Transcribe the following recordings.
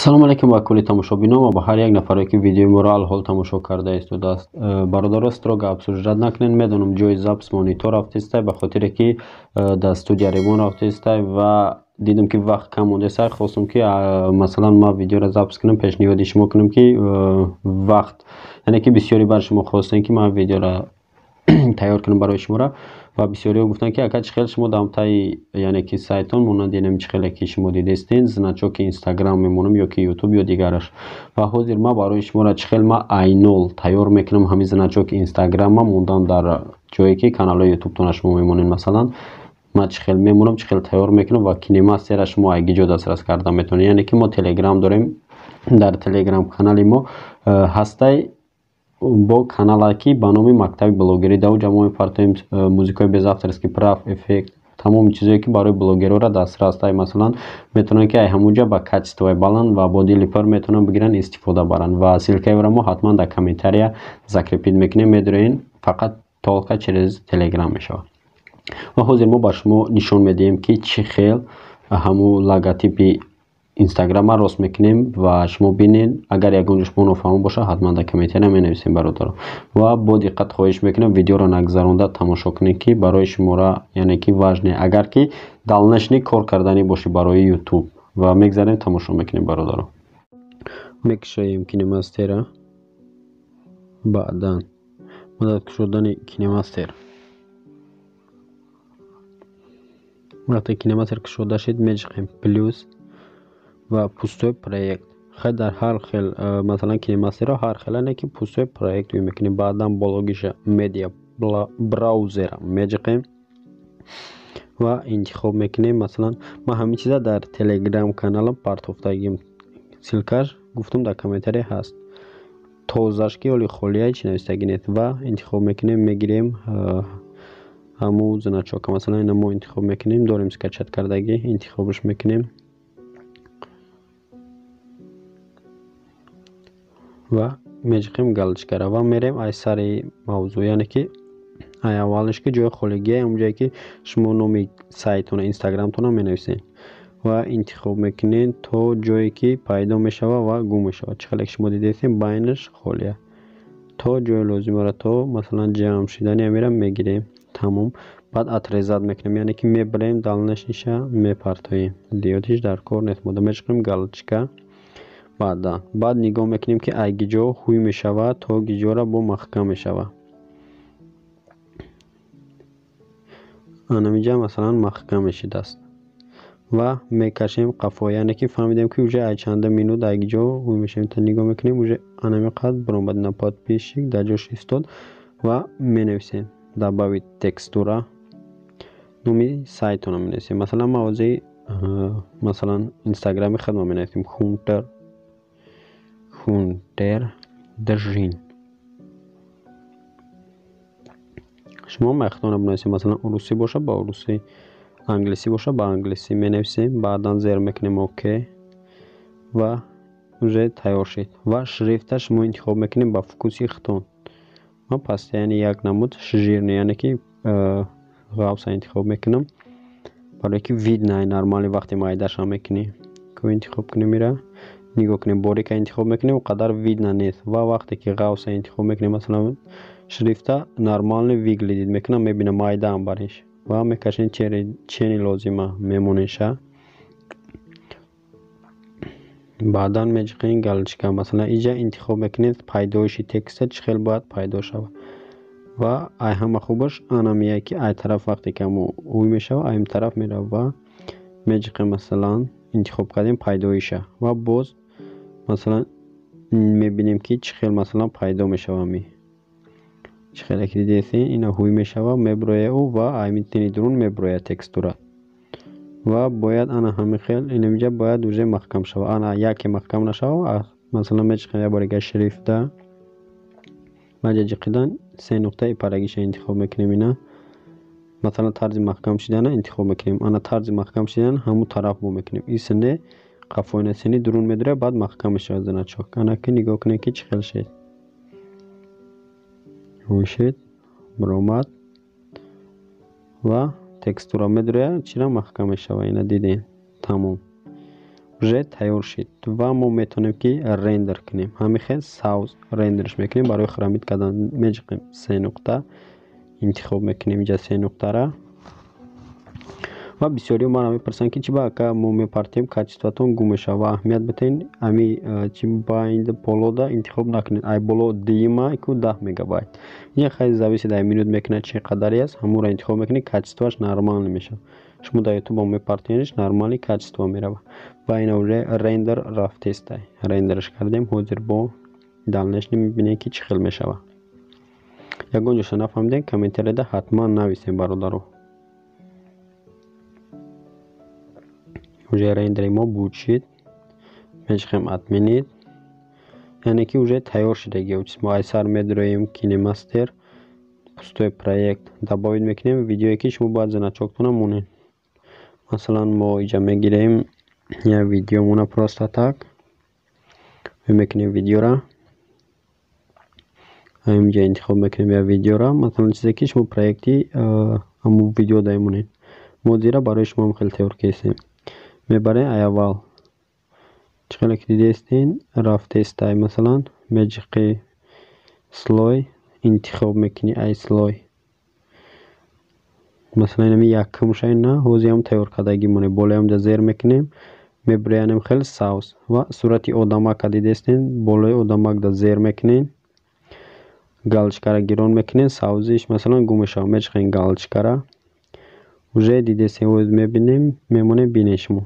салом алейкум ва кулли тамошобинон ва ба ҳар як нафаре ки видеои моро алҳол тамошо кардаисту бародаростро гап сурҷат накунед. Медонам ҷои запс монитор рафтистай ба хотире ки дар студия ремон рафтистай ва дидам ки вақт кам мондестай хостам ки масалан ма видеоро запс кунам. пешниҳоди шумо кунам ки вақт яъне ки бисёри бар шумо хостем ки ман видеоро тайёр кунам барои шуморо ва бисёриҳо гуфтанд ки ака чихел шумо дамтаи яъне ки сайтон монанди инами чихеле ки шумо дидестин значоки инстаграм мемонам ё ки ютуб ё дигараш ва ҳозир ма барои шуморо чихел ма айнол тайёр мекунам. ҳамин значоки инстаграма мондан дар ҷое ки каналҳои ютубтона шумо мемонед. масалан ма чихел мемонам, чихел тайёр мекунам ва кинемастера шумо айгиҷо дастрас карда метавонед. яъне ки мо телеграм дорем. дар телеграм канали мо ҳастай бо каналаки ба номи мактаби блогерӣ дар оҷа мо мефартоем музикаи безавторский прав эффект тамоми чизое ки барои блогерора дастрас тай. масалан метавонанд ки ай ҳамуҷа ба качествои баланд ва бо дили пур метавонанд бигиранд истифода баранд ва ссилкаеро мо ҳатман дар комментария закрепид мекунем. медоед фақат толка через телеграм мешавад ва ҳозир мо ба шумо нишон медиҳем ки чӣ хел ҳамун логотипи инстаграма рост мекунем ва шумо бинед. агар ягон ҷо шумо нофаҳмон боша ҳатман дар комментария менависем бародаро ва бо диққат хоҳиш мекунам видеоро нагзаронда тамошо кунед ки барои шуморо яъне ки важне агар ки далнашни кор карданӣ боши барои ютуб ва мегзарем тамошо мекунем бародаро. мекушоем кинемастера баъдан мудат кушодани кинемастер. вақте кинемастер кушода шид меҷиқем плюс ва пустои проект. хай дар ҳар хел масалан кинемастеро ҳар хелане ки пустои проект мекунем. баъдан бологиша медиа браузера меҷиқем ва интихоб мекунем. масалан ма ҳамин чиза дар телеграм каналам партофтагим силкаш гуфтам дар комментария ҳаст. тозашки оли холия чи навистаги нет ва интихоб мекунем. мегирем ҳамун значока масалан ина мо интихоб мекунем. дорем скачат кардаги интихобш мекунем ва меҷиқем галочкара ва мерем ай сари мавзӯъ яъне ки ай аввалш ки ҷои холигия ҳамун ки шумо номи сайтона инстаграмтона менависед ва интихоб мекунед то ҷое ки пайдо мешава ва гум мешавад. чихеле ки шумо дидесед байнаш холия то ҷои лозимара то масалан ҷамъ шидани амира мегирем. тамом. баъд отрезат мекунем яъне ки мебарем далнашниша мепартоем. зиёдиш дар кор нест. мода мешиқем галочка баъд нигоҳ мекунем ки ай гиҷо ҳуй мешавад то гиҷора бо маҳкам мешавад. анамиҷа масалан маҳкам мешидаст ва мекашем қафо яъне ки фаҳмидем ки уже ай чанда минут ай гиҷо ҳуй мешавем. то нигоҳ мекунем уже анамиқад баромад на подписчик дар ҷош истод ва менависем добавить текстура номи сайтона менависем. масалан мавзӯи масалан инстаграми хадма менависем хунтер дажин. шумо мехтона бинависем. масалан урусӣ боша ба урусӣ, англисӣ боша ба англисӣ менависем. баъдан зер мекунем оке ва уже тайёр шид ва шрифта шумо интихоб мекунем ба фокуси хитон ва пастяни як намуд жирни яъне ки ғавса интихоб мекунам барое ки видно нормали вақте майдаша мекунем ко интихоб кунем ира нигоҳ кунем борика интихоб мекунем қадар видно нест ва вақте ки ғавса интихоб мекунем масалан шрифта нормални виглидид мекунам мебинам майдаам бариш ва мекашем чени лозима мемонеша. баъдан меҷиқем галочка масалан иҷа интихоб мекунед пайдоиши текста чӣ хел бояд пайдо шавад ва ай ҳама хубаш анамия ки ай тараф вақте ки ҳамо ҳуй мешава айм тараф мерав ва меҷиқем масалан интихоб кардем пайдоиша ва боз масалан мебинем ки чӣ хел масалан пайдо мешава. ми чӣ хеле ки дидесен ина ҳуй мешава меброя ӯ ва ай митини дурун меброя текстура ва бояд ана ҳамин хел инамиҷа бояд уже маҳкам шава. ана яке маҳкам нашава масалан меҷиқем яборига шрифта маҷаҷиқидан се нуқтаи парагиша интихоб мекунем. ина масалан тарзи маҳкам шидана интихоб мекунем. ана тарзи маҳкам шидан ҳамун тараф бо мекунем. исне қафоина сини дурун медора баъд маҳкам мешавад значок. ана ки нигоҳ кунем ки чӣ хел шед ҳуй шед баромад ва текстура медора чира маҳкам мешава. ина диден тамом. уже тайёр шид ва мо метавонем ки рендер кунем. Ҳамин хел саус рендерш мекунем. Барои хромит кардан меҷиқем 3 нуқта интихоб мекунем инҷа 3 нуқтара ва бисёриҳо маро мепурсанд ки чӣ ба ка мо мепартем качестватон гум мешавад ва аҳамият битаен ами чи байнд болода интихоб накунед. Ай боло дима ку 10 мегабайт. Ин хеле зависит ай минут мекунад чӣ қадари аст. Ҳамуро интихоб мекунед, качествоаш нормал мешавад. Шумо дар YouTube мепартениш нормали качество мерава. Ва ина уже рендер рафтест. Рендерш кардем. Ҳозир бо далнешни мебинем ки чӣ хел мешавад. Ягон ҷоша нафаҳмидем комментарияда ҳатман нависем бародаро. Уже рендери мо буд шид. Меҷиқем отменид. Яъне ки уже тайёр шуда. Мо ай сар медроем KineMaster. Пустой проект. Добавид мекунем видеое ки шумо бояд значоктона монед. Масалан мо иҷа мегирем я видео мона просто так. Мекунем видеора. Инҷа интихоб мекунем я видеора. Масалан чизе ки шумо проекти ҳамун видео даймонед. Мо зира барои шумо ҳам хеле тайёр кардем. Мебарем ай аввал чӣ хеле ки дидестин рафтестай масалан меҷиқи слой интихоб мекунӣ ай слой. Масалан инами якум шайна ҳозиам тайёр кардаги моне болаям да зер мекунем мебраянем хел саус ва сурати одамака дидестин болои одамак да зер мекунем галочкара гирон мекунем саузиш масалан гум мешавад меҷиқем галочкара уже дидестин ҳоз мебинем мемонем бинед шумо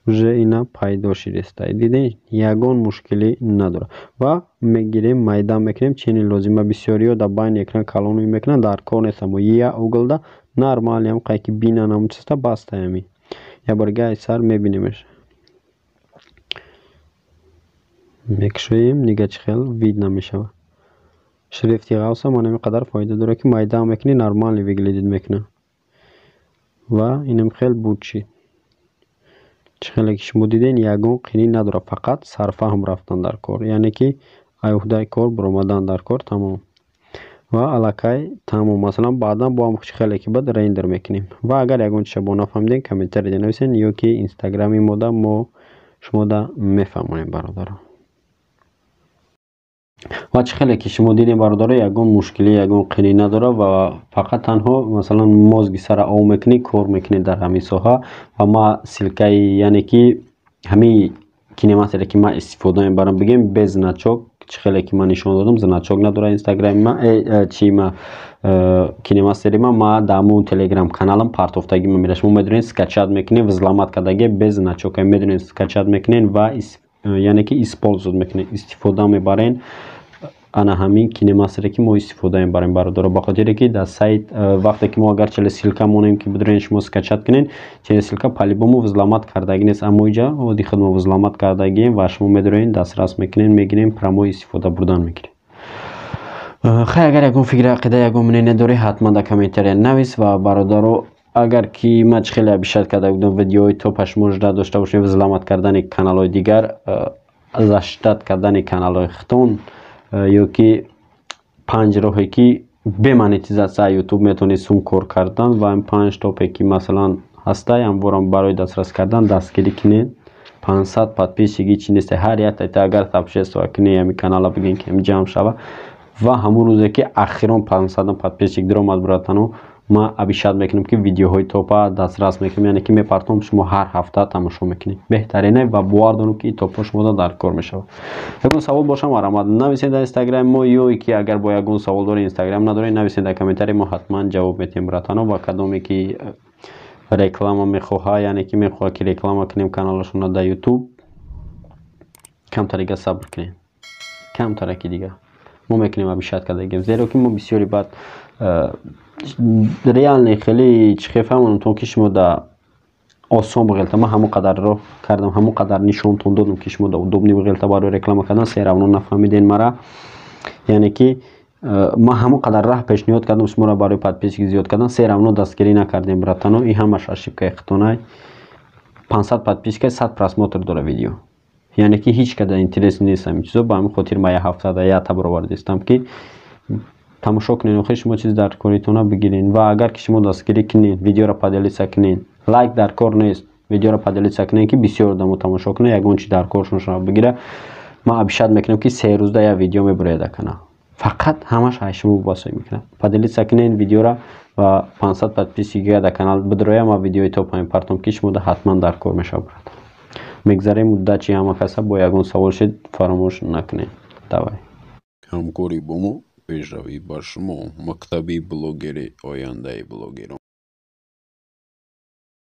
уже ина пайдо шидестай диден ягон мушкилӣ надорад ва мегирем майда мекунем чини лозима бисёриҳо дар байни экран калони мекунанд дар кор нестам я углда нормалиам қайки бинанам чиста бастаями я барга ай сар мебинемш мекушоем нига чӣ хел видно мешавад шрифти ғавса ман ҳаминқадар фоида дорад ки майда мекунӣ нормалӣ выглядит мекунад ва инам хел буд шид чӣ хеле ки шумо диден ягон қинӣ надорад фақат сарфаҳм рафтан дар кор яъне ки ай уҳдаи кор буромадан дар кор тамом ва аллакай тамом масалан баъдан бо ҳам чӣ хеле ки бад рендер мекунем ва агар ягон чиша бо нафаҳмидем комментарияда нависен ё ки инстаграми мода мо шумода мефаҳмонем бародаро ва чӣ хеле ки шумо дидем бародаро ягон мушкилӣ ягон қинӣ надорад ва фақат танҳо масалан мозги сара ов мекунӣ кор мекунӣ дар ҳамин соҳа ва ма силкаи яъне ки ҳамин KineMaster ки ма истифода мебарам бигем без значок чӣ хеле ки ман нишон додам значок надорад инстаграми ма чи ма KineMaster ма дар ҳамун телеграм каналам партофтагӣ мемирад шумо медонед скачат мекунед взламат кардаги без значока медонед скачат мекунед ва яъне ки используд мекунед истифода мебарен ана ҳамин KineMaster ки мо истифода мебарем бародаро ба хотире ки дар сайт вақте ки мо агар чиле силка монем ки бидорен шумо скачат кунед чиле силка палибому взламат кардаги нест аммо иҷа оди худмо взламат кардагием ва шумо медорен дастрас мекунед мегирем прамо истифода бурдан мегирем хай агар ягон фикри ақида ягон мнение дорӣ ҳатман дар комментария навис ва бародаро агар ки ма чӣ хеле абишат карда будам видеои топа шумо жда дошта бошем взламат кардани каналҳои дигар заштат кардани каналҳои хитон ё ки 5 роҳе ки бе монетизатсия YouTube метавонед сум кор кардан ва ин 5 топе ки масалан ҳастай ҳамворам барои дастрас кардан дастгирӣ кунед 500 подписчики чи нест ҳар як тайта агар сабскрайб кунед ҳамин канала бигин ки ҷамъ шава ва ҳамун рӯзе ки ахирон 500 подписчик диромад буратано ма абишат мекунам ки видеоҳои топа дастрас мекунам яъне ки мепартом шумо ҳар ҳафта тамошо мекунед беҳтарине ва бовар донам ки топа шумо дар кор мешавад ягон савол бошам маромад нависед дар инстаграми мо ё ки агар бо ягон савол доред инстаграм надоред нависед дар комментария мо ҳатман ҷавоб метем братано ва кадоме ки реклама мехоҳад яъне ки мехоҳад ки реклама кунем каналашона дар YouTube камтар дига сабр кунед камтара ки дига мо мекунем абишат кардагим зеро ки мо бисёри бад реальне хеле чӣ фаҳмонам то ки шумо да осон бигелта ма ҳамон қадар роҳ кардам ҳамон қадар нишонтон додам ки шумо да удобни бигелта барои реклама кардан се равно нафаҳмиден мара яъне ки ма ҳамон қадар раҳ пешниҳод кардам шуморо барои подписчик зиёд кардан се равно дастгирӣ накардем братано ин ҳамаш ошибкаи хитонай 500 подписчика 100 просмотр дора видео яъне ки ҳеҷ када интерес нест ҳамин чизо ба ҳамин хотир ма як ҳафтада як баробар дистам ки тамошо кунед охир шумо чиз дар коритона бигиред ва агар ки шумо дастгирӣ кунед видеоро поделиса кунед лайк дар кор нест видеоро поделиться кунед ки бисёр одамо тамошо кунад, ягон чи дар коршонро бигира. Ман абишад мекунам ки 3 рӯзда як видео мебуред кана. Фақат ҳамаш ҳайшиму босой мекунам. Поделиться кунед видеоро ва 500 подписчикига дар канал бидроя ма видеои топами партомкӣ шумода ҳатман дар кор мешавад. мегзарем муддат чи ҳама каса бо ягон савол шуд фаромӯш накунед. давай ҳамкорӣ бо мо пешравӣ бар шумо. мактаби блогери ояндаи блогерон.